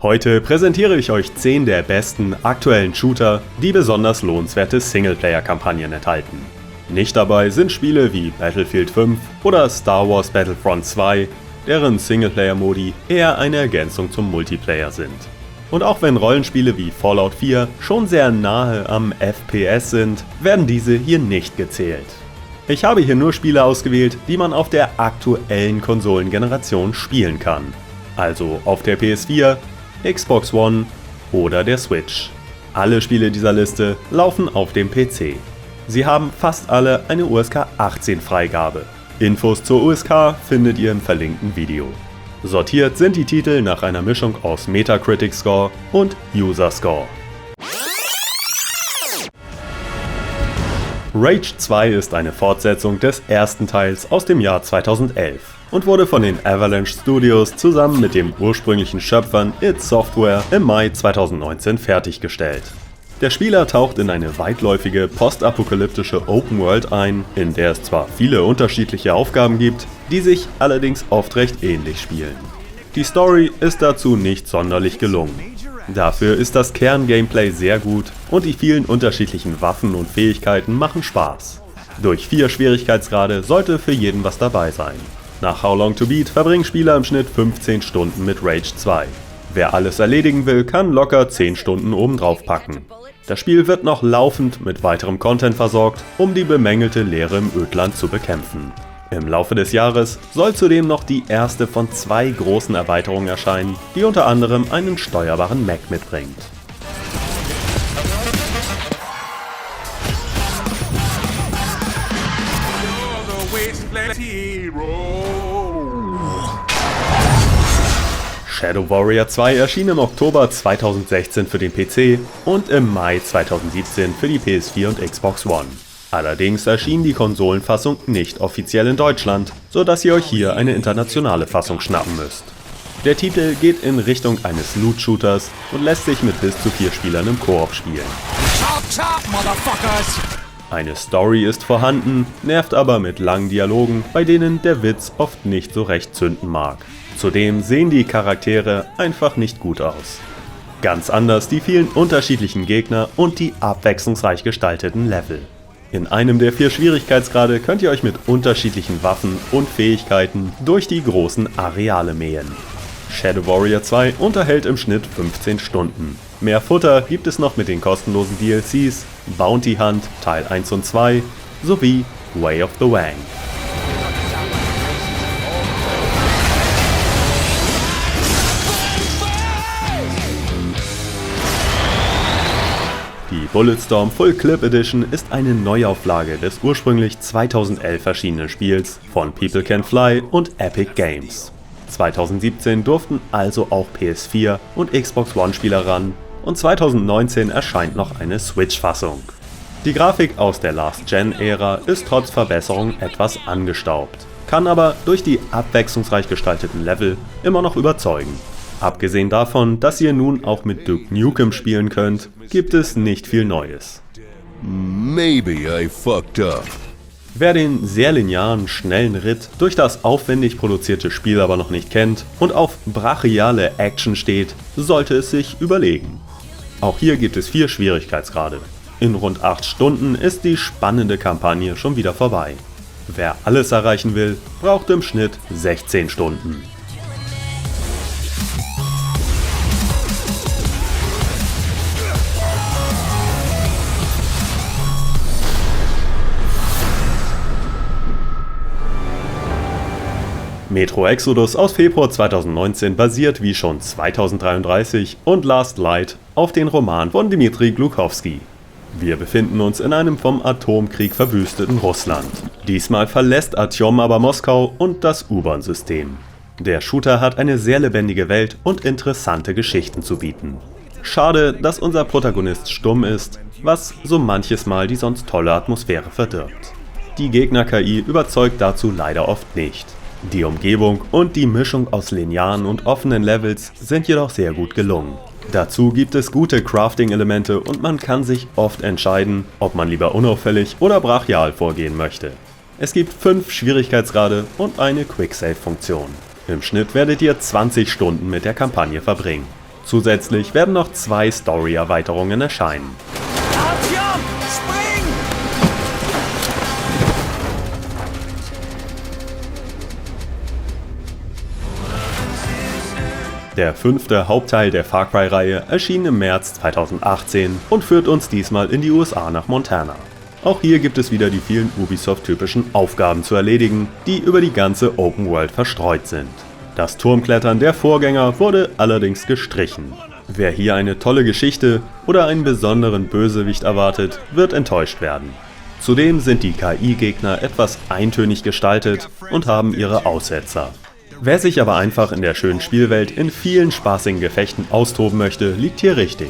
Heute präsentiere ich euch 10 der besten aktuellen Shooter, die besonders lohnenswerte Singleplayer-Kampagnen enthalten. Nicht dabei sind Spiele wie Battlefield 5 oder Star Wars Battlefront 2, deren Singleplayer-Modi eher eine Ergänzung zum Multiplayer sind. Und auch wenn Rollenspiele wie Fallout 4 schon sehr nahe am FPS sind, werden diese hier nicht gezählt. Ich habe hier nur Spiele ausgewählt, die man auf der aktuellen Konsolengeneration spielen kann. Also auf der PS4, Xbox One oder der Switch. Alle Spiele dieser Liste laufen auf dem PC. Sie haben fast alle eine USK 18 Freigabe. Infos zur USK findet ihr im verlinkten Video. Sortiert sind die Titel nach einer Mischung aus Metacritic Score und User Score. Rage 2 ist eine Fortsetzung des ersten Teils aus dem Jahr 2011 und wurde von den Avalanche Studios zusammen mit den ursprünglichen Schöpfern id Software im Mai 2019 fertiggestellt. Der Spieler taucht in eine weitläufige postapokalyptische Open World ein, in der es zwar viele unterschiedliche Aufgaben gibt, die sich allerdings oft recht ähnlich spielen. Die Story ist dazu nicht sonderlich gelungen. Dafür ist das Kern-Gameplay sehr gut und die vielen unterschiedlichen Waffen und Fähigkeiten machen Spaß. Durch 4 Schwierigkeitsgrade sollte für jeden was dabei sein. Nach How Long to Beat verbringen Spieler im Schnitt 15 Stunden mit Rage 2. Wer alles erledigen will, kann locker 10 Stunden obendrauf packen. Das Spiel wird noch laufend mit weiterem Content versorgt, um die bemängelte Leere im Ödland zu bekämpfen. Im Laufe des Jahres soll zudem noch die erste von 2 großen Erweiterungen erscheinen, die unter anderem einen steuerbaren Mac mitbringt. Shadow Warrior 2 erschien im Oktober 2016 für den PC und im Mai 2017 für die PS4 und Xbox One. Allerdings erschien die Konsolenfassung nicht offiziell in Deutschland, sodass ihr euch hier eine internationale Fassung schnappen müsst. Der Titel geht in Richtung eines Loot-Shooters und lässt sich mit bis zu 4 Spielern im Koop spielen. Eine Story ist vorhanden, nervt aber mit langen Dialogen, bei denen der Witz oft nicht so recht zünden mag. Zudem sehen die Charaktere einfach nicht gut aus. Ganz anders die vielen unterschiedlichen Gegner und die abwechslungsreich gestalteten Level. In einem der 4 Schwierigkeitsgrade könnt ihr euch mit unterschiedlichen Waffen und Fähigkeiten durch die großen Areale mähen. Shadow Warrior 2 unterhält im Schnitt 15 Stunden. Mehr Futter gibt es noch mit den kostenlosen DLCs Bounty Hunt Teil 1 und 2 sowie Way of the Wang. Die Bulletstorm Full Clip Edition ist eine Neuauflage des ursprünglich 2011 erschienenen Spiels von People Can Fly und Epic Games. 2017 durften also auch PS4 und Xbox One Spieler ran und 2019 erscheint noch eine Switch-Fassung. Die Grafik aus der Last-Gen-Ära ist trotz Verbesserung etwas angestaubt, kann aber durch die abwechslungsreich gestalteten Level immer noch überzeugen. Abgesehen davon, dass ihr nun auch mit Duke Nukem spielen könnt, gibt es nicht viel Neues. Maybe I fucked up. Wer den sehr linearen, schnellen Ritt durch das aufwendig produzierte Spiel aber noch nicht kennt und auf brachiale Action steht, sollte es sich überlegen. Auch hier gibt es 4 Schwierigkeitsgrade. In rund 8 Stunden ist die spannende Kampagne schon wieder vorbei. Wer alles erreichen will, braucht im Schnitt 16 Stunden. Metro Exodus aus Februar 2019 basiert wie schon 2033 und Last Light auf den Roman von Dmitri Glukhovsky. Wir befinden uns in einem vom Atomkrieg verwüsteten Russland. Diesmal verlässt Artyom aber Moskau und das U-Bahn-System. Der Shooter hat eine sehr lebendige Welt und interessante Geschichten zu bieten. Schade, dass unser Protagonist stumm ist, was so manches Mal die sonst tolle Atmosphäre verdirbt. Die Gegner-KI überzeugt dazu leider oft nicht. Die Umgebung und die Mischung aus linearen und offenen Levels sind jedoch sehr gut gelungen. Dazu gibt es gute Crafting-Elemente und man kann sich oft entscheiden, ob man lieber unauffällig oder brachial vorgehen möchte. Es gibt 5 Schwierigkeitsgrade und eine Quicksave-Funktion. Im Schnitt werdet ihr 20 Stunden mit der Kampagne verbringen. Zusätzlich werden noch 2 Story-Erweiterungen erscheinen. Der 5. Hauptteil der Far Cry-Reihe erschien im März 2018 und führt uns diesmal in die USA nach Montana. Auch hier gibt es wieder die vielen Ubisoft-typischen Aufgaben zu erledigen, die über die ganze Open World verstreut sind. Das Turmklettern der Vorgänger wurde allerdings gestrichen. Wer hier eine tolle Geschichte oder einen besonderen Bösewicht erwartet, wird enttäuscht werden. Zudem sind die KI-Gegner etwas eintönig gestaltet und haben ihre Aussetzer. Wer sich aber einfach in der schönen Spielwelt in vielen spaßigen Gefechten austoben möchte, liegt hier richtig.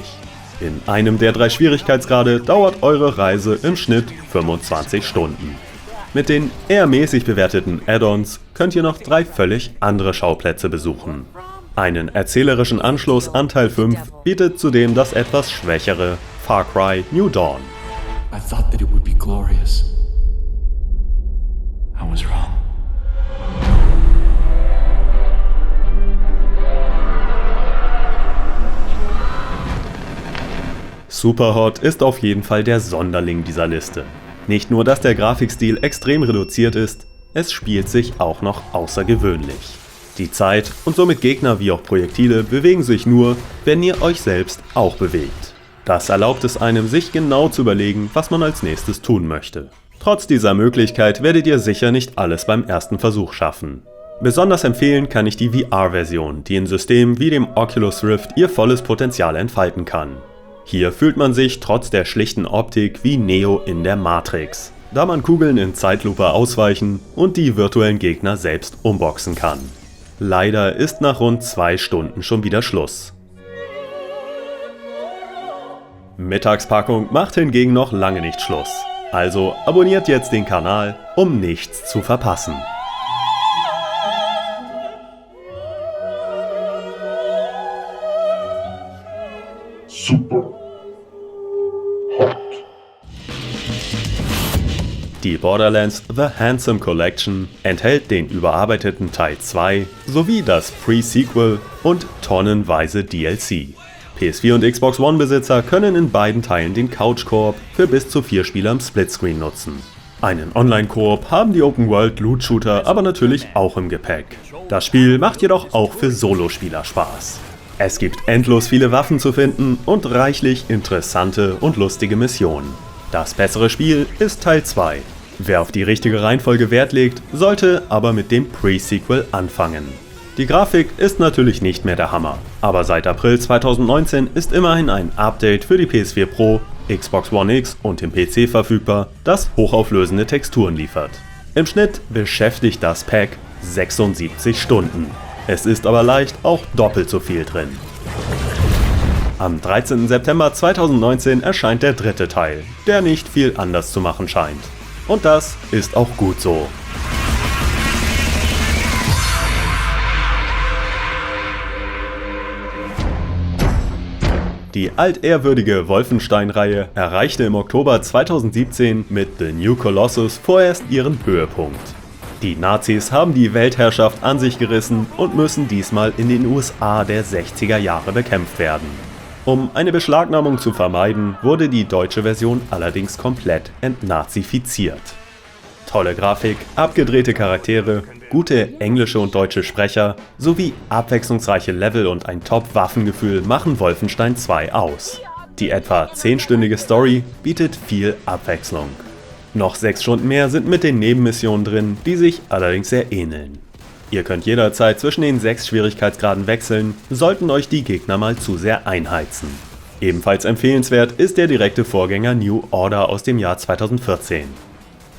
In einem der 3 Schwierigkeitsgrade dauert eure Reise im Schnitt 25 Stunden. Mit den eher mäßig bewerteten Add-ons könnt ihr noch 3 völlig andere Schauplätze besuchen. Einen erzählerischen Anschluss an Teil 5 bietet zudem das etwas schwächere Far Cry New Dawn. I thought that it would be glorious. I was wrong. Superhot ist auf jeden Fall der Sonderling dieser Liste. Nicht nur, dass der Grafikstil extrem reduziert ist, es spielt sich auch noch außergewöhnlich. Die Zeit und somit Gegner wie auch Projektile bewegen sich nur, wenn ihr euch selbst auch bewegt. Das erlaubt es einem, sich genau zu überlegen, was man als nächstes tun möchte. Trotz dieser Möglichkeit werdet ihr sicher nicht alles beim ersten Versuch schaffen. Besonders empfehlen kann ich die VR-Version, die in Systemen wie dem Oculus Rift ihr volles Potenzial entfalten kann. Hier fühlt man sich trotz der schlichten Optik wie Neo in der Matrix, da man Kugeln in Zeitlupe ausweichen und die virtuellen Gegner selbst umboxen kann. Leider ist nach rund 2 Stunden schon wieder Schluss. Mittagspackung macht hingegen noch lange nicht Schluss. Also abonniert jetzt den Kanal, um nichts zu verpassen. Super hot. Die Borderlands The Handsome Collection enthält den überarbeiteten Teil 2 sowie das Pre-Sequel und tonnenweise DLC. PS4 und Xbox One Besitzer können in beiden Teilen den Couch-Koop für bis zu 4 Spieler im Splitscreen nutzen. Einen Online-Koop haben die Open-World-Loot-Shooter aber natürlich auch im Gepäck. Das Spiel macht jedoch auch für Solospieler Spaß. Es gibt endlos viele Waffen zu finden und reichlich interessante und lustige Missionen. Das bessere Spiel ist Teil 2. Wer auf die richtige Reihenfolge Wert legt, sollte aber mit dem Pre-Sequel anfangen. Die Grafik ist natürlich nicht mehr der Hammer, aber seit April 2019 ist immerhin ein Update für die PS4 Pro, Xbox One X und den PC verfügbar, das hochauflösende Texturen liefert. Im Schnitt beschäftigt das Pack 76 Stunden. Es ist aber leicht auch doppelt so viel drin. Am 13. September 2019 erscheint der 3. Teil, der nicht viel anders zu machen scheint. Und das ist auch gut so. Die altehrwürdige Wolfenstein-Reihe erreichte im Oktober 2017 mit The New Colossus vorerst ihren Höhepunkt. Die Nazis haben die Weltherrschaft an sich gerissen und müssen diesmal in den USA der 60er Jahre bekämpft werden. Um eine Beschlagnahmung zu vermeiden, wurde die deutsche Version allerdings komplett entnazifiziert. Tolle Grafik, abgedrehte Charaktere, gute englische und deutsche Sprecher sowie abwechslungsreiche Level und ein Top-Waffengefühl machen Wolfenstein 2 aus. Die etwa 10-stündige Story bietet viel Abwechslung. Noch 6 Stunden mehr sind mit den Nebenmissionen drin, die sich allerdings sehr ähneln. Ihr könnt jederzeit zwischen den 6 Schwierigkeitsgraden wechseln, sollten euch die Gegner mal zu sehr einheizen. Ebenfalls empfehlenswert ist der direkte Vorgänger New Order aus dem Jahr 2014.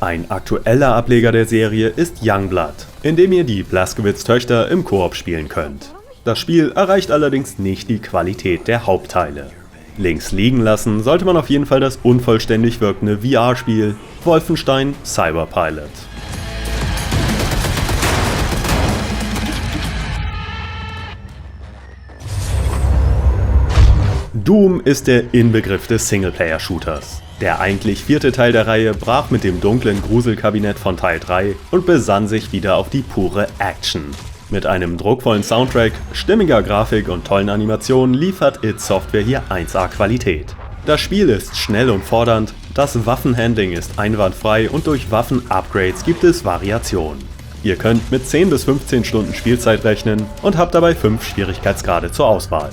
Ein aktueller Ableger der Serie ist Youngblood, in dem ihr die Blazkowicz-Töchter im Koop spielen könnt. Das Spiel erreicht allerdings nicht die Qualität der Hauptteile. Links liegen lassen sollte man auf jeden Fall das unvollständig wirkende VR-Spiel Wolfenstein Cyberpilot. Doom ist der Inbegriff des Singleplayer-Shooters. Der eigentlich 4. Teil der Reihe brach mit dem dunklen Gruselkabinett von Teil 3 und besann sich wieder auf die pure Action. Mit einem druckvollen Soundtrack, stimmiger Grafik und tollen Animationen liefert id Software hier 1A Qualität. Das Spiel ist schnell und fordernd, das Waffenhandling ist einwandfrei und durch Waffen-Upgrades gibt es Variationen. Ihr könnt mit 10 bis 15 Stunden Spielzeit rechnen und habt dabei 5 Schwierigkeitsgrade zur Auswahl.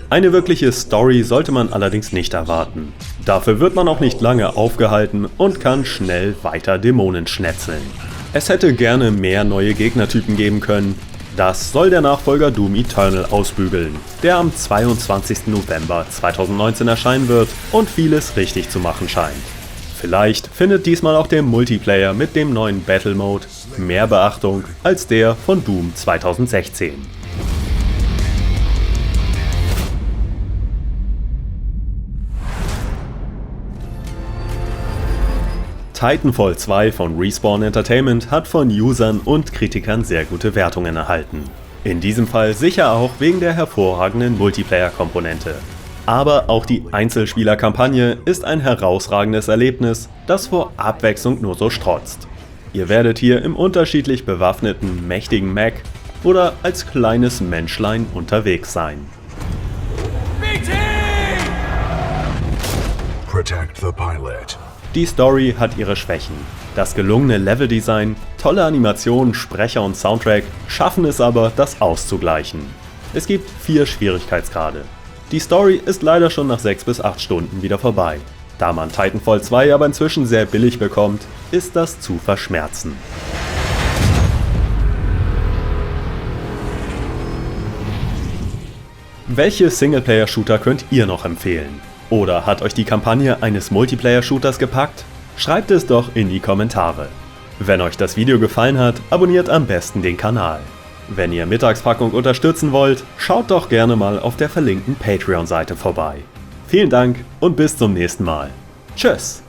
Eine wirkliche Story sollte man allerdings nicht erwarten. Dafür wird man auch nicht lange aufgehalten und kann schnell weiter Dämonen schnetzeln. Es hätte gerne mehr neue Gegnertypen geben können. Das soll der Nachfolger Doom Eternal ausbügeln, der am 22. November 2019 erscheinen wird und vieles richtig zu machen scheint. Vielleicht findet diesmal auch der Multiplayer mit dem neuen Battle Mode mehr Beachtung als der von Doom 2016. Titanfall 2 von Respawn Entertainment hat von Usern und Kritikern sehr gute Wertungen erhalten. In diesem Fall sicher auch wegen der hervorragenden Multiplayer-Komponente. Aber auch die Einzelspieler-Kampagne ist ein herausragendes Erlebnis, das vor Abwechslung nur so strotzt. Ihr werdet hier im unterschiedlich bewaffneten, mächtigen Mech oder als kleines Menschlein unterwegs sein. Protect the pilot. Die Story hat ihre Schwächen. Das gelungene Leveldesign, tolle Animationen, Sprecher und Soundtrack schaffen es aber, das auszugleichen. Es gibt 4 Schwierigkeitsgrade. Die Story ist leider schon nach 6 bis 8 Stunden wieder vorbei. Da man Titanfall 2 aber inzwischen sehr billig bekommt, ist das zu verschmerzen. Welche Singleplayer-Shooter könnt ihr noch empfehlen? Oder hat euch die Kampagne eines Multiplayer-Shooters gepackt? Schreibt es doch in die Kommentare. Wenn euch das Video gefallen hat, abonniert am besten den Kanal. Wenn ihr Mittagspackung unterstützen wollt, schaut doch gerne mal auf der verlinkten Patreon-Seite vorbei. Vielen Dank und bis zum nächsten Mal. Tschüss!